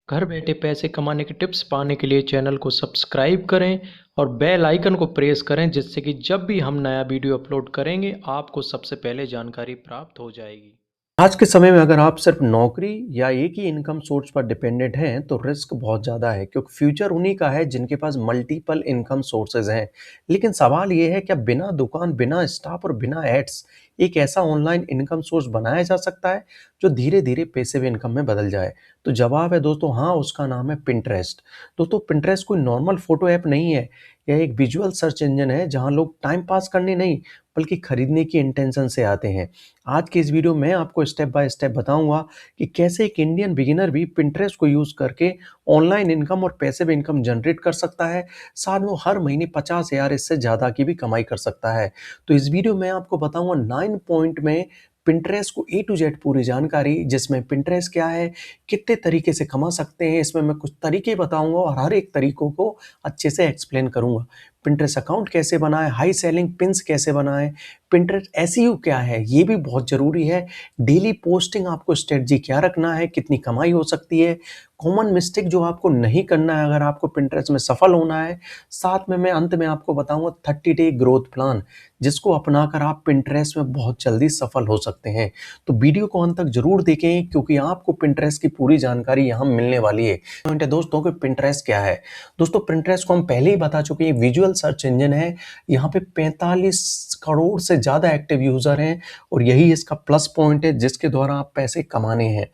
घर बैठे पैसे कमाने के टिप्स पाने के लिए चैनल को सब्सक्राइब करें और बेल आइकन को प्रेस करें जिससे कि जब भी हम नया वीडियो अपलोड करेंगे आपको सबसे पहले जानकारी प्राप्त हो जाएगी। आज के समय में अगर आप सिर्फ नौकरी या एक ही इनकम सोर्स पर डिपेंडेंट हैं तो रिस्क बहुत ज़्यादा है क्योंकि फ्यूचर उन्हीं का है जिनके पास मल्टीपल इनकम सोर्सेज हैं। लेकिन सवाल ये है क्या बिना दुकान, बिना स्टाफ और बिना एड्स एक ऐसा ऑनलाइन इनकम सोर्स बनाया जा सकता है जो धीरे धीरे पैसिव इनकम में बदल जाए? तो जवाब है दोस्तों हाँ, उसका नाम है पिंटरेस्ट। दोस्तों पिंटरेस्ट कोई नॉर्मल फोटो ऐप नहीं है, यह एक विजुअल सर्च इंजन है जहां लोग टाइम पास करने नहीं बल्कि खरीदने की इंटेंशन से आते हैं। आज के इस वीडियो में आपको स्टेप बाय स्टेप बताऊंगा कि कैसे एक इंडियन बिगिनर भी पिंटरेस्ट को यूज करके ऑनलाइन इनकम और पैसिव इनकम जनरेट कर सकता है। साथ में वो हर महीने 50,000 इससे ज़्यादा की भी कमाई कर सकता है। तो इस वीडियो में आपको बताऊंगा 9 पॉइंट में पिंटरेस्ट को ए टू जेड पूरी जानकारी, जिसमें पिंटरेस्ट क्या है, कितने तरीके से कमा सकते हैं, इसमें मैं कुछ तरीके बताऊंगा और हर एक तरीकों को अच्छे से एक्सप्लेन करूंगा। पिंटरेस्ट अकाउंट कैसे बनाएं, हाई सेलिंग पिन्स कैसे बनाएं, पिंटरेस्ट एसईओ क्या है ये भी बहुत ज़रूरी है, डेली पोस्टिंग आपको स्ट्रेटजी क्या रखना है, कितनी कमाई हो सकती है, कॉमन मिस्टेक जो आपको नहीं करना है अगर आपको पिंटरेस्ट में सफल होना है। साथ में मैं अंत में आपको बताऊंगा 30 डे ग्रोथ प्लान जिसको अपनाकर आप पिंटरेस्ट में बहुत जल्दी सफल हो सकते हैं। तो वीडियो को अंत तक जरूर देखें क्योंकि आपको पिंटरेस्ट की पूरी जानकारी यहाँ मिलने वाली है। पॉइंट है दोस्तों कि पिंटरेस्ट क्या है। दोस्तों पिंटरेस्ट को हम पहले ही बता चुके हैं, विजुअल सर्च इंजन है। यहाँ पे 45 करोड़ से ज़्यादा एक्टिव यूज़र हैं और यही इसका प्लस पॉइंट है जिसके द्वारा आप पैसे कमाने हैं।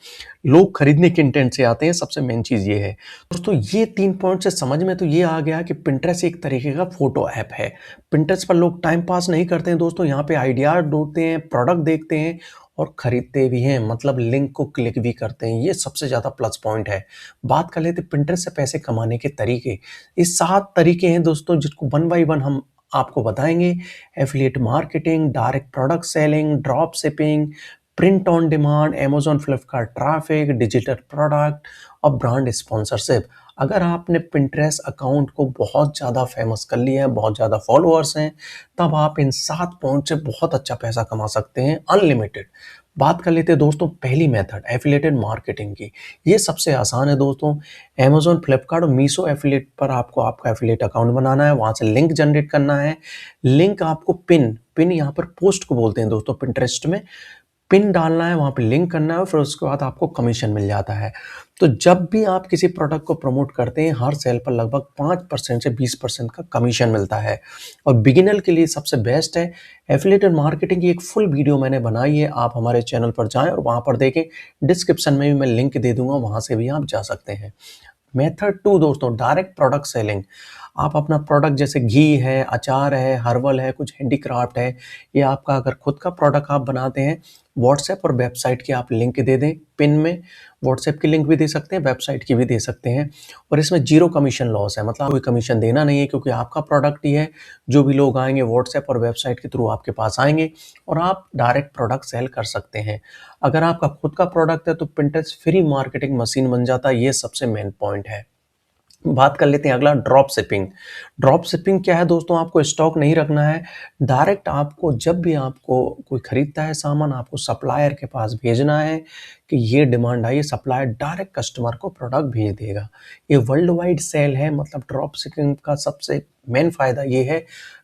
लोग खरीदने के इंटेंट से आते हैं, सबसे मेन चीज़ ये है। दोस्तों ये 3 पॉइंट से समझ में तो ये आ गया कि पिंटरेस्ट एक तरीके का फोटो ऐप है। पिंटरेस्ट पर लोग टाइम पास नहीं करते हैं दोस्तों, यहाँ पे आइडियाज ढूंढते हैं, प्रोडक्ट देखते हैं और खरीदते भी हैं, मतलब लिंक को क्लिक भी करते हैं। ये सबसे ज़्यादा प्लस पॉइंट है। बात कर लेते हैं पिंटरेस्ट से पैसे कमाने के तरीके। ये 7 तरीके हैं दोस्तों जिसको वन बाई वन हम आपको बताएंगे। Affiliate marketing, direct product selling, drop shipping, print on demand, Amazon Flipkart traffic, digital product और ब्रांड स्पॉन्सरशिप। अगर आपने पिंटरेस्ट अकाउंट को बहुत ज़्यादा फेमस कर लिया है, बहुत ज़्यादा फॉलोअर्स हैं, तब आप इन 7 पॉइंट से बहुत अच्छा पैसा कमा सकते हैं अनलिमिटेड। बात कर लेते हैं दोस्तों पहली मेथड एफिलिएटेड मार्केटिंग की। ये सबसे आसान है दोस्तों। अमेजॉन, फ्लिपकार्ट और मीशो एफिलिएट पर आपको आपका एफिलिएट अकाउंट बनाना है, वहाँ से लिंक जनरेट करना है। लिंक आपको पिन पिन यहाँ पर पोस्ट को बोलते हैं दोस्तों पिंटरेस्ट में। पिन डालना है, वहाँ पे लिंक करना है और फिर उसके बाद आपको कमीशन मिल जाता है। तो जब भी आप किसी प्रोडक्ट को प्रमोट करते हैं हर सेल पर लगभग 5% से 20% का कमीशन मिलता है और बिगिनर के लिए सबसे बेस्ट है। एफिलिएटेड मार्केटिंग की एक फुल वीडियो मैंने बनाई है, आप हमारे चैनल पर जाएं और वहाँ पर देखें। डिस्क्रिप्शन में भी मैं लिंक दे दूंगा, वहाँ से भी आप जा सकते हैं। मेथड 2 दोस्तों डायरेक्ट प्रोडक्ट सेलिंग। आप अपना प्रोडक्ट जैसे घी है, अचार है, हर्बल है, कुछ हैंडीक्राफ्ट है, या आपका अगर खुद का प्रोडक्ट आप बनाते हैं, व्हाट्सएप और वेबसाइट की आप लिंक दे दें। पिन में व्हाट्सएप की लिंक भी दे सकते हैं, वेबसाइट की भी दे सकते हैं और इसमें जीरो कमीशन लॉस है, मतलब कोई कमीशन देना नहीं है क्योंकि आपका प्रोडक्ट ही है। जो भी लोग आएंगे व्हाट्सएप और वेबसाइट के थ्रू आपके पास आएंगे और आप डायरेक्ट प्रोडक्ट सेल कर सकते हैं। अगर आपका खुद का प्रोडक्ट है तो पिंटरेस्ट फ्री मार्केटिंग मशीन बन जाता है। ये सबसे मेन पॉइंट है। बात कर लेते हैं अगला ड्रॉप शिपिंग। ड्रॉप शिपिंग क्या है दोस्तों, आपको स्टॉक नहीं रखना है। डायरेक्ट आपको जब भी आपको कोई खरीदता है सामान, आपको सप्लायर के पास भेजना है कि ये डिमांड आई है, सप्लायर डायरेक्ट कस्टमर को प्रोडक्ट भेज देगा। ये वर्ल्ड वाइड सेल है, मतलब ड्रॉप शिपिंग का सबसे मेन फायदा ये है।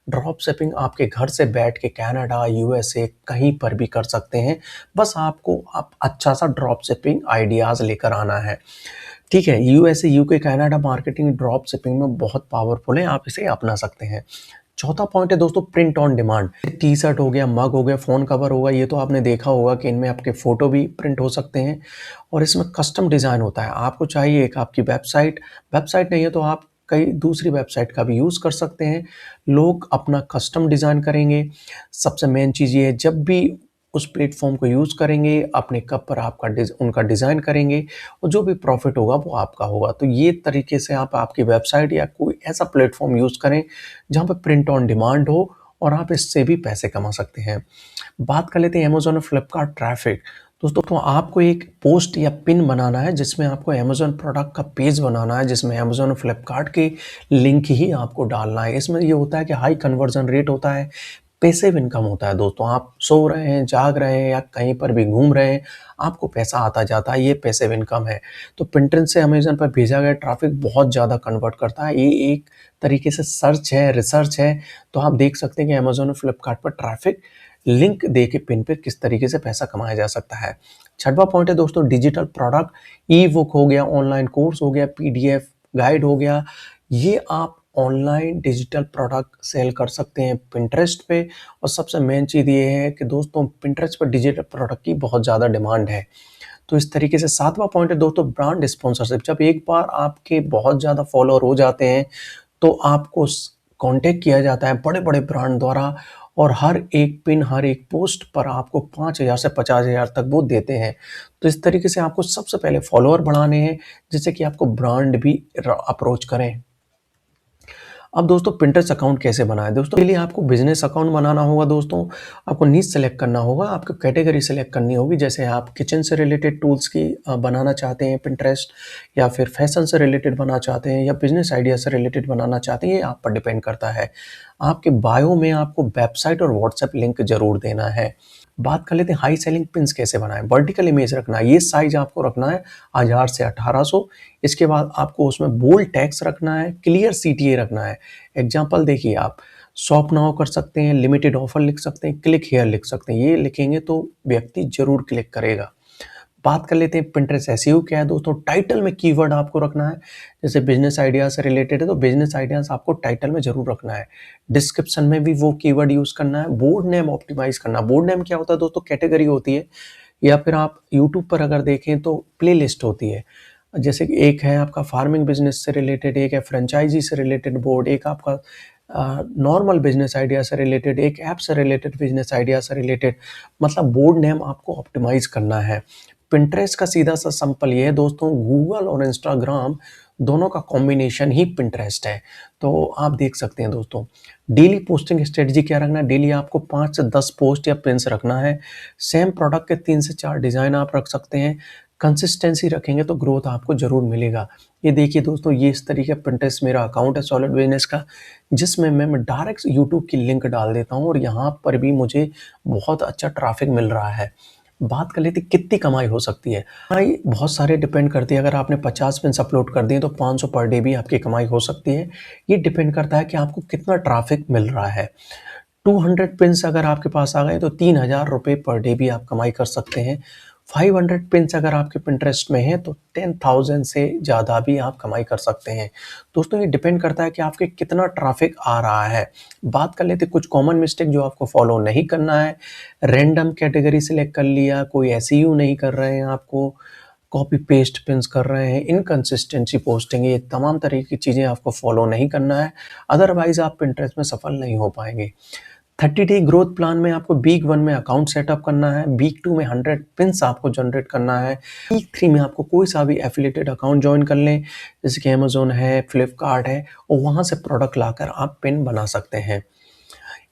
ड्रॉप शिपिंग आपके घर से बैठ के कनाडा, यूएसए कहीं पर भी कर सकते हैं। बस आपको आप अच्छा सा ड्रॉप शिपिंग आइडियाज़ लेकर आना है, ठीक है। USA, UK, Canada marketing drop shipping में बहुत पावरफुल है, आप इसे अपना सकते हैं। चौथा पॉइंट है दोस्तों print on demand. T shirt हो गया, मग हो गया, फ़ोन कवर होगा, ये तो आपने देखा होगा कि इनमें आपके फ़ोटो भी प्रिंट हो सकते हैं और इसमें कस्टम डिज़ाइन होता है। आपको चाहिए एक आपकी वेबसाइट, वेबसाइट नहीं है तो आप कई दूसरी वेबसाइट का भी यूज़ कर सकते हैं। लोग अपना कस्टम डिज़ाइन करेंगे। सबसे मेन चीज़ ये है, जब भी उस प्लेटफॉर्म को यूज़ करेंगे, अपने कप पर आपका उनका डिज़ाइन करेंगे और जो भी प्रॉफिट होगा वो आपका होगा। तो ये तरीके से आप आपकी वेबसाइट या कोई ऐसा प्लेटफॉर्म यूज़ करें जहाँ पे प्रिंट ऑन डिमांड हो और आप इससे भी पैसे कमा सकते हैं। बात कर लेते हैं अमेजॉन और फ्लिपकार्ट ट्रैफिक। दोस्तों तो आपको एक पोस्ट या पिन बनाना है जिसमें आपको अमेजॉन प्रोडक्ट का पेज बनाना है, जिसमें अमेजॉन और फ्लिपकार्ट के लिंक ही आपको डालना है। इसमें ये होता है कि हाई कन्वर्जन रेट होता है, पैसिव इनकम होता है दोस्तों। आप सो रहे हैं, जाग रहे हैं या कहीं पर भी घूम रहे हैं, आपको पैसा आता जाता है, ये पैसिव इनकम है। तो पिंटरेस्ट से अमेज़न पर भेजा गया ट्रैफ़िक बहुत ज़्यादा कन्वर्ट करता है। ये एक तरीके से सर्च है, रिसर्च है। तो आप देख सकते हैं कि अमेज़न और फ्लिपकार्ट पर ट्रैफ़िक लिंक दे के पिन पे किस तरीके से पैसा कमाया जा सकता है। छठवां पॉइंट है दोस्तों डिजिटल प्रोडक्ट, ई-बुक हो गया, ऑनलाइन कोर्स हो गया, पीडीएफ गाइड हो गया। ये आप ऑनलाइन डिजिटल प्रोडक्ट सेल कर सकते हैं पिंटरेस्ट पे। और सबसे मेन चीज़ ये है कि दोस्तों पिंटरेस्ट पर डिजिटल प्रोडक्ट की बहुत ज़्यादा डिमांड है। तो इस तरीके से सातवां पॉइंट है दोस्तों ब्रांड स्पॉन्सरशिप। जब एक बार आपके बहुत ज़्यादा फॉलोअर हो जाते हैं तो आपको कांटेक्ट किया जाता है बड़े-बड़े ब्रांड द्वारा और हर एक पिन, हर एक पोस्ट पर आपको 5,000 से 50,000 तक वो देते हैं। तो इस तरीके से आपको सबसे पहले फॉलोअर बढ़ाने हैं जिससे कि आपको ब्रांड भी अप्रोच करें। अब दोस्तों पिंटरेस्ट अकाउंट कैसे बनाएं? दोस्तों के लिए आपको बिजनेस अकाउंट बनाना होगा दोस्तों। आपको नीश सेलेक्ट करना होगा, आपको कैटेगरी सेलेक्ट करनी होगी। जैसे आप किचन से रिलेटेड टूल्स की बनाना चाहते हैं पिंटरेस्ट, या फिर फैशन से रिलेटेड बनाना चाहते हैं, या बिजनेस आइडिया से रिलेटेड बनाना चाहते हैं, ये आप पर डिपेंड करता है। आपके बायो में आपको वेबसाइट और व्हाट्सएप लिंक जरूर देना है। बात कर लेते हैं हाई सेलिंग पिन्स कैसे बनाएं। वर्टिकल इमेज रखना है, ये साइज आपको रखना है 1000 से 1800। इसके बाद आपको उसमें बोल्ड टेक्स्ट रखना है, क्लियर सीटीए रखना है। एग्जांपल देखिए, आप शॉप नाउ कर सकते हैं, लिमिटेड ऑफर लिख सकते हैं, क्लिक हियर लिख सकते हैं। ये लिखेंगे तो व्यक्ति जरूर क्लिक करेगा। बात कर लेते हैं पिंटरेस्ट एसईओ क्या है दोस्तों। टाइटल में कीवर्ड आपको रखना है। जैसे बिजनेस आइडिया से रिलेटेड है तो बिजनेस आइडियाज आपको टाइटल में जरूर रखना है। डिस्क्रिप्शन में भी वो कीवर्ड यूज करना है। बोर्ड नेम ऑप्टिमाइज करना। बोर्ड नेम क्या होता है दोस्तों? कैटेगरी होती है, या फिर आप यूट्यूब पर अगर देखें तो प्लेलिस्ट होती है। जैसे कि एक है आपका फार्मिंग बिजनेस से रिलेटेड, एक है फ्रेंचाइजी से रिलेटेड बोर्ड, एक आपका नॉर्मल बिजनेस आइडिया से रिलेटेड, एक ऐप से रिलेटेड बिजनेस आइडिया से रिलेटेड। मतलब बोर्ड नेम आपको ऑप्टिमाइज करना है। पिंटरेस्ट का सीधा सा सिंपल ये है दोस्तों, गूगल और इंस्टाग्राम दोनों का कॉम्बिनेशन ही पिंटरेस्ट है। तो आप देख सकते हैं दोस्तों। डेली पोस्टिंग स्ट्रेटजी क्या रखना है? डेली आपको 5 से 10 पोस्ट या पिन्स रखना है। सेम प्रोडक्ट के 3 से 4 डिज़ाइन आप रख सकते हैं। कंसिस्टेंसी रखेंगे तो ग्रोथ आपको ज़रूर मिलेगा। ये देखिए दोस्तों, ये इस तरीके पिंटरेस्ट मेरा अकाउंट है सॉलिड बिजनेस का, जिसमें मैं डायरेक्ट यूट्यूब की लिंक डाल देता हूँ और यहाँ पर भी मुझे बहुत अच्छा ट्रैफिक मिल रहा है। बात कर लेते कितनी कमाई हो सकती है। कमाई बहुत सारे डिपेंड करती है। अगर आपने 50 पिन्स अपलोड कर दिए तो 500 पर डे भी आपकी कमाई हो सकती है। ये डिपेंड करता है कि आपको कितना ट्रैफिक मिल रहा है। 200 पिन्स अगर आपके पास आ गए तो 3000 रुपये पर डे भी आप कमाई कर सकते हैं। 500 पिन्स अगर आपके पिंटरेस्ट में है तो 10,000 से ज़्यादा भी आप कमाई कर सकते हैं। दोस्तों ये डिपेंड करता है कि आपके कितना ट्रैफिक आ रहा है। बात कर लेते कुछ कॉमन मिस्टेक जो आपको फॉलो नहीं करना है। रैंडम कैटेगरी सिलेक्ट कर लिया, कोई एसईओ नहीं कर रहे हैं, आपको कॉपी पेस्ट पिन्स कर रहे हैं, इनकंसिस्टेंसी पोस्टिंग, ये तमाम तरह की चीज़ें आपको फॉलो नहीं करना है। अदरवाइज़ आप पिंटरेस्ट में सफल नहीं हो पाएंगे। 30 डे ग्रोथ प्लान में आपको वीक 1 में अकाउंट सेटअप करना है। वीक 2 में 100 पिन्स आपको जनरेट करना है। वीक 3 में आपको कोई सा भी एफिलिएटेड अकाउंट ज्वाइन कर लें, जैसे कि अमेज़न है, फ्लिपकार्ट है, और वहाँ से प्रोडक्ट लाकर आप पिन बना सकते हैं।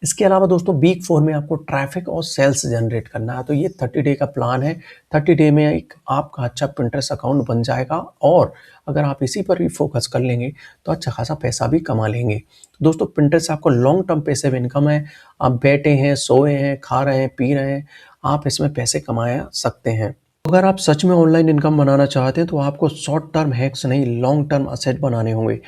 इसके अलावा दोस्तों वीक 4 में आपको ट्रैफिक और सेल्स जनरेट करना है। तो ये 30 डे का प्लान है। 30 डे में एक आपका अच्छा पिंटरेस्ट अकाउंट बन जाएगा और अगर आप इसी पर भी फोकस कर लेंगे तो अच्छा खासा पैसा भी कमा लेंगे। तो दोस्तों पिंटरेस्ट आपको लॉन्ग टर्म पैसिव इनकम है। आप बैठे हैं, सोए हैं, खा रहे हैं, पी रहे हैं, आप इसमें पैसे कमा सकते हैं। अगर आप सच में ऑनलाइन इनकम बनाना चाहते हैं तो आपको शॉर्ट टर्म हैक्स नहीं, लॉन्ग टर्म असेट बनाने होंगे।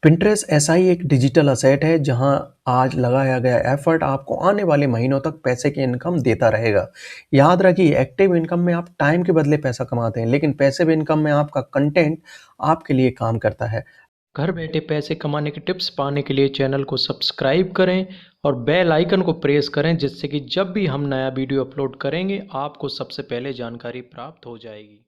पिंटरेस्ट ऐसा ही एक डिजिटल असेट है जहां आज लगाया गया एफर्ट आपको आने वाले महीनों तक पैसे की इनकम देता रहेगा। याद रखिए, एक्टिव इनकम में आप टाइम के बदले पैसा कमाते हैं, लेकिन पैसिव इनकम में आपका कंटेंट आपके लिए काम करता है। घर बैठे पैसे कमाने के टिप्स पाने के लिए चैनल को सब्सक्राइब करें और बेल आइकन को प्रेस करें, जिससे कि जब भी हम नया वीडियो अपलोड करेंगे आपको सबसे पहले जानकारी प्राप्त हो जाएगी।